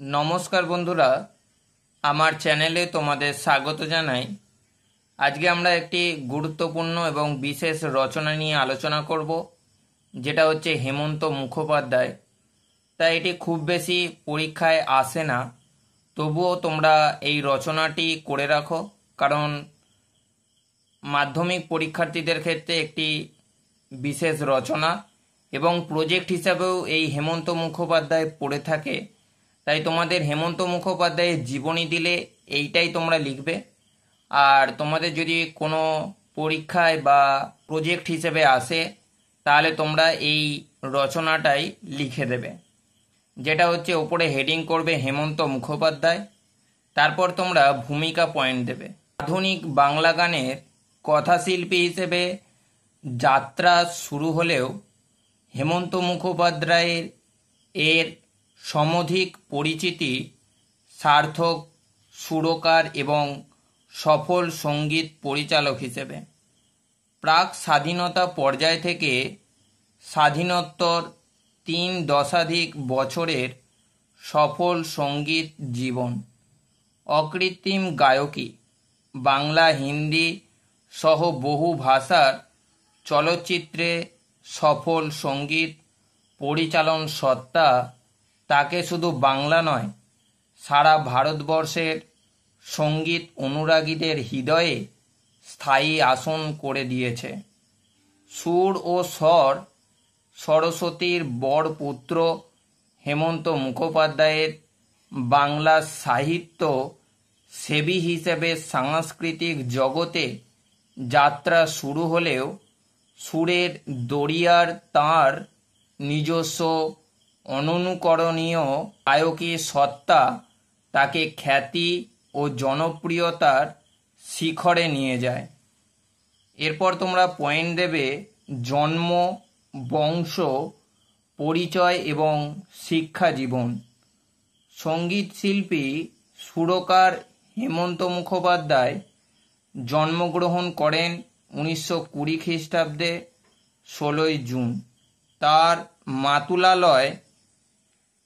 নমস্কার বন্ধুরা, আমার চ্যানেলে তোমাদের স্বাগত জানাই। আজকে আমরা একটি গুরুত্বপূর্ণ এবং বিশেষ রচনা নিয়ে আলোচনা করব, যেটা হচ্ছে হেমন্ত মুখোপাধ্যায়। তাই এটি খুব বেশি পরীক্ষায় আসে না, তবুও তোমরা এই রচনাটি করে রাখো, কারণ মাধ্যমিক পরীক্ষার্থীদের ক্ষেত্রে একটি বিশেষ রচনা এবং প্রজেক্ট হিসাবেও এই হেমন্ত মুখোপাধ্যায় পড়ে থাকে। তাই তোমাদের হেমন্ত মুখোপাধ্যায়ের জীবনী দিলে এইটাই তোমরা লিখবে। আর তোমাদের যদি কোনো পরীক্ষায় বা প্রজেক্ট হিসেবে আসে, তাহলে তোমরা এই রচনাটাই লিখে দেবে, যেটা হচ্ছে ওপরে হেডিং করবে হেমন্ত মুখোপাধ্যায়। তারপর তোমরা ভূমিকা পয়েন্ট দেবে। আধুনিক বাংলা গানের কথাশিল্পী হিসেবে যাত্রা শুরু হলেও হেমন্ত মুখোপাধ্যায়ের এর সমধিক পরিচিতি সার্থক সুরকার এবং সফল সঙ্গীত পরিচালক হিসেবে। প্রাক স্বাধীনতা পর্যায় থেকে স্বাধীনোত্তর 3 দশাধিক বছরের সফল সঙ্গীত জীবন, অকৃত্রিম গায়কী, বাংলা হিন্দি সহ বহু ভাষার চলচ্চিত্রে সফল সঙ্গীত পরিচালন সত্তা তাকে শুধু বাংলা নয়, সারা ভারতবর্ষের সঙ্গীত অনুরাগীদের হৃদয়ে স্থায়ী আসন করে দিয়েছে। সুর ও স্বর সরস্বতীর বড় পুত্র হেমন্ত মুখোপাধ্যায়ের বাংলা সাহিত্য সেবী হিসেবে সাংস্কৃতিক জগতে যাত্রা শুরু হলেও সুরের দরিয়ার তাঁর নিজস্ব অননুকরণীয় গায়কী সত্তা তাকে খ্যাতি ও জনপ্রিয়তার শিখরে নিয়ে যায়। এরপর তোমরা পয়েন্ট দেবে জন্ম, বংশ, পরিচয় এবং শিক্ষা জীবন। সঙ্গীত শিল্পী সুরকার হেমন্ত মুখোপাধ্যায় জন্মগ্রহণ করেন 1920 খ্রিস্টাব্দে 16 জুন। তার মাতুলালয়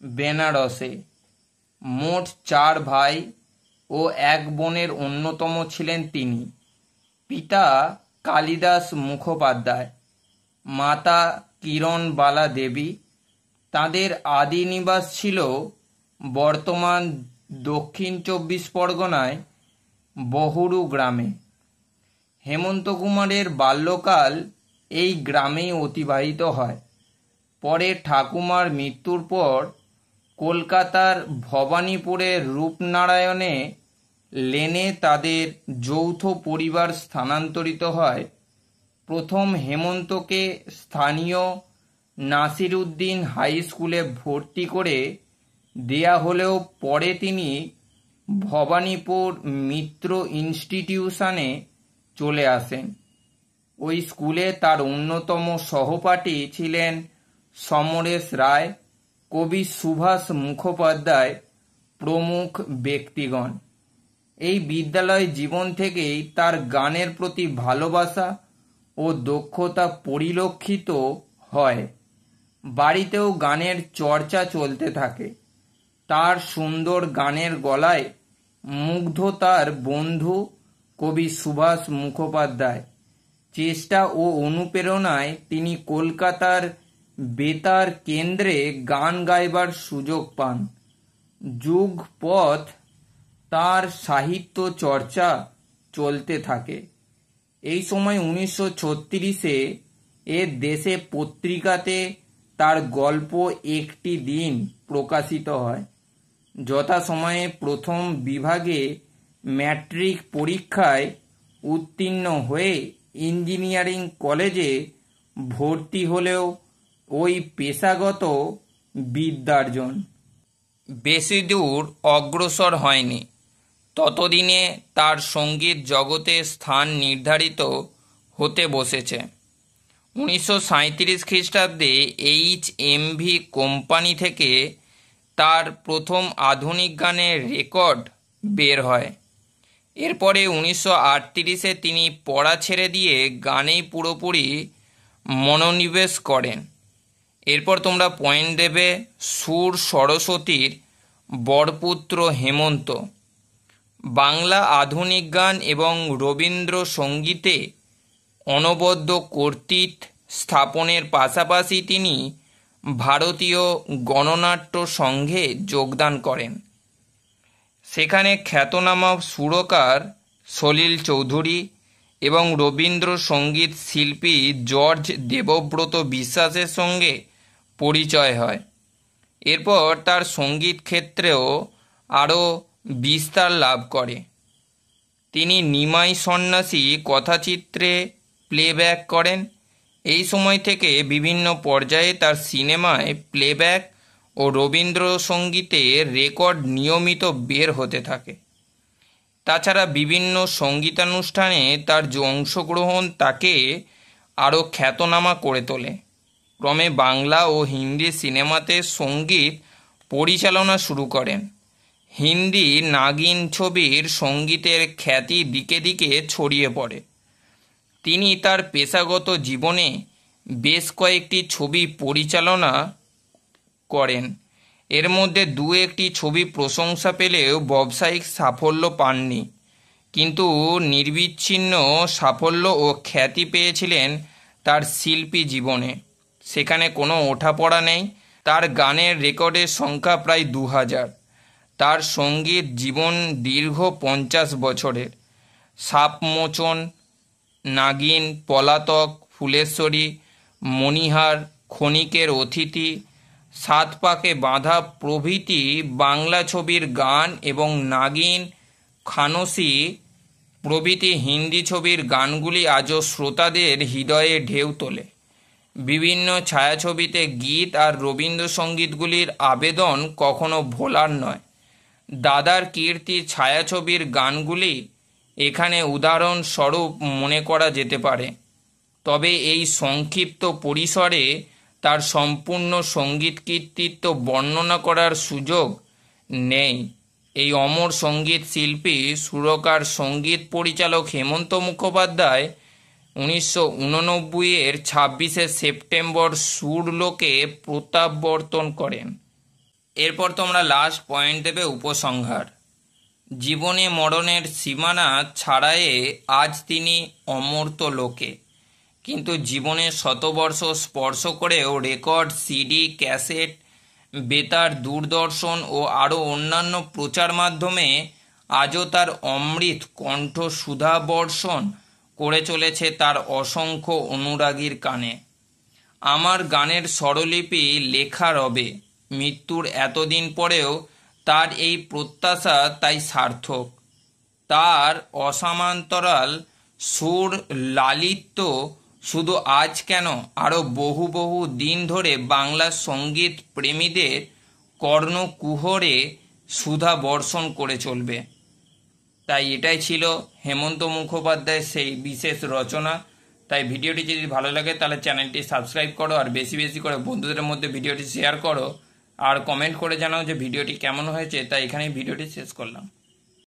বেনারসে। মোট 4 ভাই ও 1 বোনের অন্যতম ছিলেন তিনি। পিতা কালিদাস মুখোপাধ্যায়, মাতা কিরণবালা দেবী। তাদের আদি নিবাস ছিল বর্তমান দক্ষিণ 24 পরগনায় বহুরু গ্রামে। হেমন্ত কুমারের বাল্যকাল এই গ্রামেই অতিবাহিত হয়। পরে ঠাকুমার মৃত্যুর পর কলকাতার ভবানীপুরের রূপনারায়ণে লেনে তাদের যৌথ পরিবার স্থানান্তরিত হয়। প্রথম হেমন্তকে স্থানীয় নাসিরউদ্দিন হাই স্কুলে ভর্তি করে দেয়া হলেও পরে তিনি ভবানীপুর মিত্র ইনস্টিটিউশনে চলে আসেন। ওই স্কুলে তার অন্যতম সহপাঠী ছিলেন সমরেশ রায়, কবি সুভাষ মুখোপাধ্যায় প্রমুখ ব্যক্তিগণ। এই বিদ্যালয় জীবন থেকেই তার গানের প্রতি ভালোবাসা ও দক্ষতা পরিলক্ষিত হয়। বাড়িতেও গানের চর্চা চলতে থাকে। তার সুন্দর গানের গলায় মুগ্ধ তার বন্ধু কবি সুভাষ মুখোপাধ্যায়। চেষ্টা ও অনুপ্রেরণায় তিনি কলকাতার বেতার কেন্দ্রে গান গাইবার সুযোগ পান। যুগপৎ তার সাহিত্য চর্চা চলতে থাকে। এই সময় 1936-এ দেশে পত্রিকাতে তার গল্প একটি দিন প্রকাশিত হয়। যথাসময়ে প্রথম বিভাগে ম্যাট্রিক পরীক্ষায় উত্তীর্ণ হয়ে ইঞ্জিনিয়ারিং কলেজে ভর্তি হলেও ওই পেশাগত বিদ্যার্জন বেশি দূর অগ্রসর হয়নি। ততদিনে তার সঙ্গীত জগতে স্থান নির্ধারিত হতে বসেছে। 1937 খ্রিস্টাব্দে HMV কোম্পানি থেকে তার প্রথম আধুনিক গানের রেকর্ড বের হয়। এরপরে 1938-এ তিনি পড়া ছেড়ে দিয়ে গানেই পুরোপুরি মনোনিবেশ করেন। এরপর তোমরা পয়েন্ট দেবে সুর সরস্বতীর বরপুত্র হেমন্ত। বাংলা আধুনিক গান এবং রবীন্দ্রসঙ্গীতে অনবদ্য কর্তৃত্ব স্থাপনের পাশাপাশি তিনি ভারতীয় গণনাট্য সংঘে যোগদান করেন। সেখানে খ্যাতনামা সুরকার সলিল চৌধুরী এবং রবীন্দ্রসঙ্গীত শিল্পী জর্জ দেবব্রত বিশ্বাসের সঙ্গে পরিচয় হয়। এরপর তার সঙ্গীত ক্ষেত্রেও আরও বিস্তার লাভ করে। তিনি নিমাই সন্ন্যাসী কথাচিত্রে প্লেব্যাক করেন। এই সময় থেকে বিভিন্ন পর্যায়ে তার সিনেমায় প্লেব্যাক ও রবীন্দ্রসঙ্গীতের রেকর্ড নিয়মিত বের হতে থাকে। তাছাড়া বিভিন্ন সঙ্গীতানুষ্ঠানে তার যে অংশগ্রহণ তাকে আরও খ্যাতনামা করে তোলে। ক্রমে বাংলা ও হিন্দি সিনেমাতে সঙ্গীত পরিচালনা শুরু করেন। হিন্দি নাগিন ছবির সঙ্গীতের খ্যাতি দিকে দিকে ছড়িয়ে পড়ে। তিনি তার পেশাগত জীবনে বেশ কয়েকটি ছবি পরিচালনা করেন। এর মধ্যে দু একটি ছবি প্রশংসা পেলেও ব্যবসায়িক সাফল্য পাননি, কিন্তু নির্বিচ্ছিন্ন সাফল্য ও খ্যাতি পেয়েছিলেন তার শিল্পী জীবনে। সেখানে কোনো ওঠাপড়া নেই। তার গানের রেকর্ডের সংখ্যা প্রায় 2000। তার সঙ্গীত জীবন দীর্ঘ 50 বছরের। সাপমোচন, নাগিন, পলাতক, ফুলেশ্বরী, মণিহার, ক্ষণিকের অতিথি, সাত পাকে বাঁধা প্রভৃতি বাংলা ছবির গান এবং নাগিন, খানসি প্রভৃতি হিন্দি ছবির গানগুলি আজও শ্রোতাদের হৃদয়ে ঢেউ তোলে। বিভিন্ন ছায়াছবিতে গীত আর রবীন্দ্রসঙ্গীতগুলির আবেদন কখনো ভোলার নয়। দাদার কীর্তি ছায়াছবির গানগুলি এখানে উদাহরণস্বরূপ মনে করা যেতে পারে। তবে এই সংক্ষিপ্ত পরিসরে তার সম্পূর্ণ সঙ্গীত কৃতিত্ব বর্ণনা করার সুযোগ নেই। এই অমর সঙ্গীত শিল্পী, সুরকার, সঙ্গীত পরিচালক হেমন্ত মুখোপাধ্যায় 1989-এর 26শে সেপ্টেম্বর সুরলোকে প্রত্যাবর্তন করেন। এরপর তোমরা লাস্ট পয়েন্ট দেবে উপসংহার। জীবনে মরণের সীমানা ছাড়ায়ে আজ তিনি অমর্ত্য লোকে, কিন্তু জীবনের শতবর্ষ স্পর্শ করেও রেকর্ড, সিডি, ক্যাসেট, বেতার, দূরদর্শন ও আরও অন্যান্য প্রচার মাধ্যমে আজও তার অমৃত কণ্ঠ সুধা বর্ষণ করে চলেছে তার অসংখ্য অনুরাগীর কানে। আমার গানের স্বরলিপি লেখা রবে। মৃত্যুর এতদিন পরেও তার এই প্রত্যাশা তাই সার্থক। তার অসমান্তরাল সুর লালিত্য শুধু আজ কেন, আরও বহু বহু দিন ধরে বাংলা সঙ্গীত প্রেমীদের কর্ণকুহরে সুধা বর্ষণ করে চলবে। তাই এটাই ছিল হেমন্ত মুখোপাধ্যায়ের সেই বিশেষ রচনা। তাই ভিডিওটি যদি ভালো লাগে তাহলে চ্যানেলটি সাবস্ক্রাইব করো, আর বেশি বেশি করে বন্ধুদের মধ্যে ভিডিওটি শেয়ার করো, আর কমেন্ট করে জানাও যে ভিডিওটি কেমন হয়েছে। তাই এখানেই ভিডিওটি শেষ করলাম।